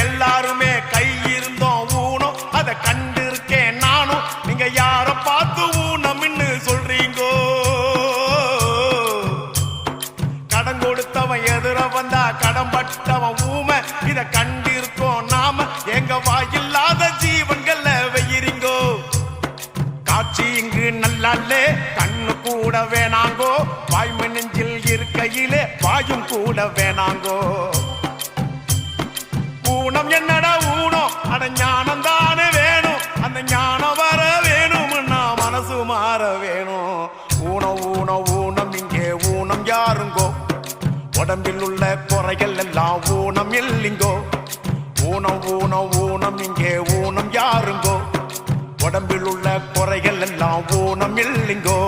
எல்லாருமே கை இருந்தோம் ஊனம் அதை கண்டு இருக்கேன் நானும். நீங்க யார பார்த்து ஊனம்னு சொல்றீங்கோ? கடன் கொடுத்தவன் எதிர வந்தா கடன் பட்டவன் ஊமை, இத கண்டு இருக்கோம் நாம. எங்க வாயில்லாத ஜீவன்கள் வெயிறீங்கோ. காட்சி இங்கு நல்லாலே கண்ணு கூட வேணாங்கோ. வாய்மை நெஞ்சில் இருக்கையிலே வாயும் கூட வேணாங்கோ. ஊனம் என்னடா ஊனம், அட ஞானம் தானே வேணும். அந்த ஞானம் வர வேணும்னா மனசு மாற வேணும். ஊனம் ஊனம் ஊனம் இங்கே ஊனம் யாருங்கோ? உடம்பில் உள்ள குறைகள் எல்லாம் ஊனம் இல்லைங்கோ. ஊனம் ஊனம் ஊனம் இங்கே ஊனம் யாருங்கோ? உடம்பில் உள்ள குறைகள் எல்லாம் ஊனம் இல்லைங்கோ.